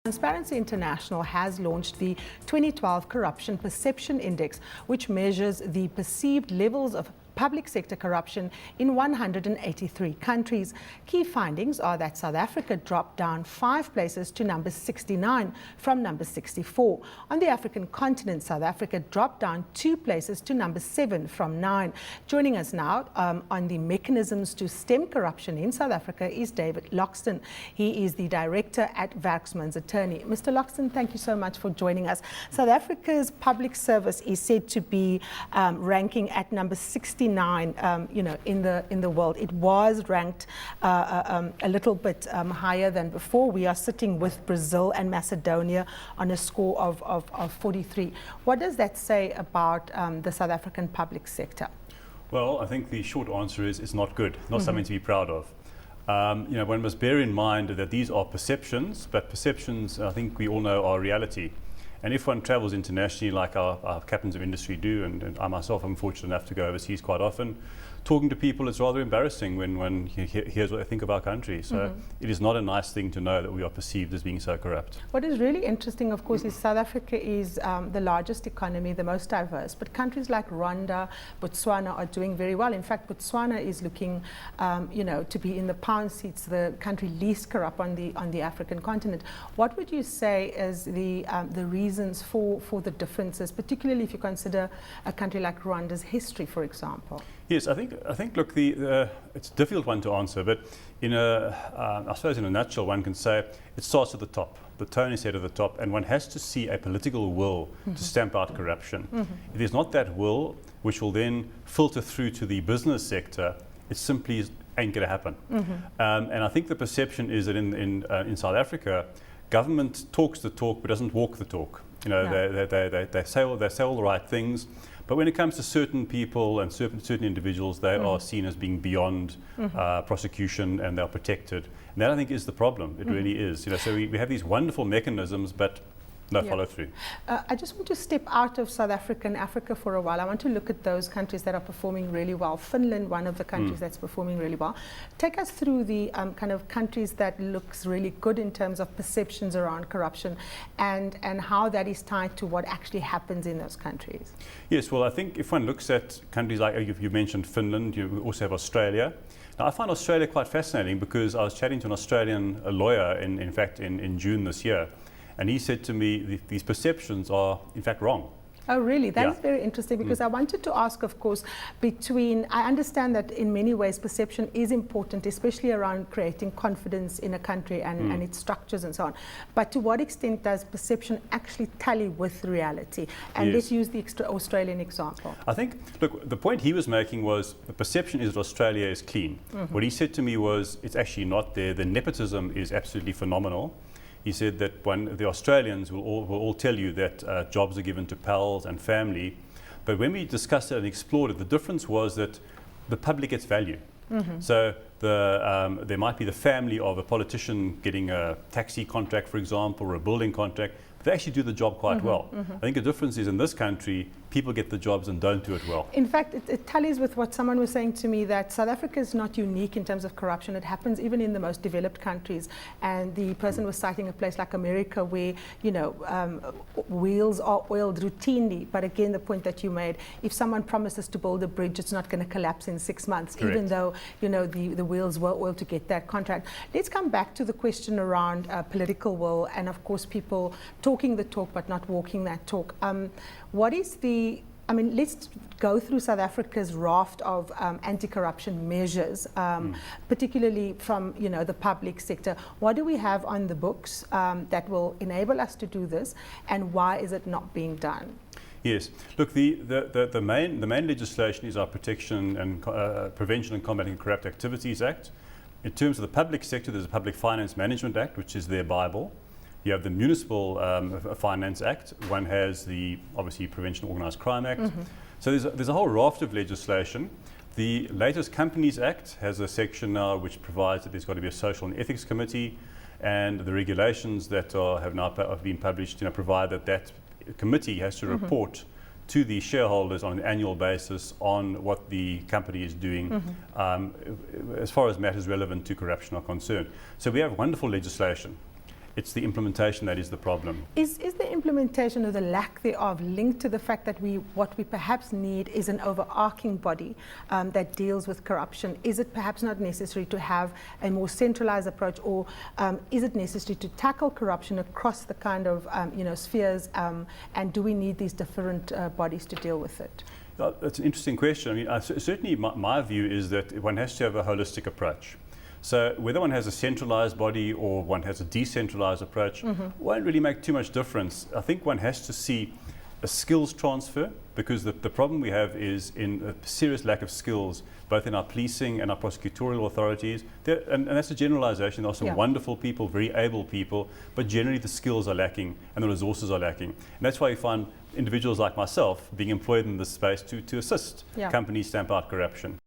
Transparency International has launched the 2012 Corruption Perception Index, which measures the perceived levels of public sector corruption in 183 countries. Key findings are that South Africa dropped down 5 places to number 69 from number 64. On the African continent, South Africa dropped down 2 places to number 7 from 9. Joining us now on the mechanisms to stem corruption in South Africa is Dave Loxton. He is the director at Werksmans Attorneys. Mr. Loxton, thank you so much for joining us. South Africa's public service is said to be ranking at number 69 in the world. It was ranked a little bit higher than before. We are sitting with Brazil and Macedonia on a score of 43. What does that say about the South African public sector? Well, I think the short answer is it's not good, not something to be proud of. One must bear in mind that these are perceptions, but perceptions, I think we all know, are reality. And if one travels internationally like our captains of industry do, and I myself am fortunate enough to go overseas quite often, talking to people, it's rather embarrassing when one hears what they think of our country. So it is not a nice thing to know that we are perceived as being so corrupt. What is really interesting, of course, is South Africa is the largest economy, the most diverse, but countries like Rwanda, Botswana are doing very well. In fact, Botswana is looking, to be in the pound seats, the country least corrupt on the African continent. What would you say is the reasons for the differences, particularly if you consider a country like Rwanda's history, for example? Yes, I think. Look, it's a difficult one to answer, but I suppose in a nutshell, one can say it starts at the top. The tone is set at the top, and one has to see a political will to stamp out corruption. If there's not that will, which will then filter through to the business sector, it simply ain't going to happen. And I think the perception is that in South Africa, government talks the talk but doesn't walk the talk. They say all the right things. But when it comes to certain people and certain individuals, they are seen as being beyond prosecution, and they're protected. And that, I think, is the problem. It really is. So we have these wonderful mechanisms, but no follow through. I just want to step out of South Africa and Africa for a while. I want to look at those countries that are performing really well. Finland, one of the countries that's performing really well. Take us through the kind of countries that looks really good in terms of perceptions around corruption, and how that is tied to what actually happens in those countries. Yes, well, I think if one looks at countries like, you mentioned Finland, you also have Australia. Now, I find Australia quite fascinating because I was chatting to an Australian lawyer, in fact, in June this year. And he said to me, these perceptions are, in fact, wrong. Oh, really? That is very interesting, because I wanted to ask, of course, I understand that in many ways perception is important, especially around creating confidence in a country and its structures and so on. But to what extent does perception actually tally with reality? And let's use the Australian example. I think, look, the point he was making was the perception is that Australia is clean. What he said to me was it's actually not there. The nepotism is absolutely phenomenal. He said that the Australians will all tell you that jobs are given to pals and family. But when we discussed it and explored it, the difference was that the public gets value. So there might be the family of a politician getting a taxi contract, for example, or a building contract. They actually do the job quite well. I think the difference is in this country, people get the jobs and don't do it well. In fact, it tallies with what someone was saying to me, that South Africa is not unique in terms of corruption. It happens even in the most developed countries. And the person was citing a place like America where, wheels are oiled routinely. But again, the point that you made, if someone promises to build a bridge, it's not going to collapse in 6 months, Correct. Even though, the wheels were oiled to get that contract. Let's come back to the question around political will, and of course people talking the talk but not walking that talk. Let's go through South Africa's raft of anti-corruption measures, particularly from the public sector. What do we have on the books that will enable us to do this, and why is it not being done? Yes, look, the main legislation is our Protection and Prevention and Combating Corrupt Activities Act. In terms of the public sector, there's a Public Finance Management Act, which is their Bible. You have the Municipal Finance Act. One has the, obviously, Prevention of Organised Crime Act. So there's a whole raft of legislation. The latest Companies Act has a section now which provides that there's got to be a Social and Ethics Committee, and the regulations that have been published provide that committee has to report to the shareholders on an annual basis on what the company is doing as far as matters relevant to corruption are concerned. So we have wonderful legislation. It's the implementation that is the problem. Is the implementation or the lack thereof linked to the fact that what we perhaps need is an overarching body that deals with corruption? Is it perhaps not necessary to have a more centralized approach, or is it necessary to tackle corruption across the kind of spheres, and do we need these different bodies to deal with it? That's an interesting question. I mean, certainly my view is that one has to have a holistic approach. So whether one has a centralized body or one has a decentralized approach won't really make too much difference. I think one has to see a skills transfer, because the problem we have is in a serious lack of skills, both in our policing and our prosecutorial authorities. And that's a generalization. There are some wonderful people, very able people, but generally the skills are lacking and the resources are lacking. And that's why you find individuals like myself being employed in this space to assist companies stamp out corruption.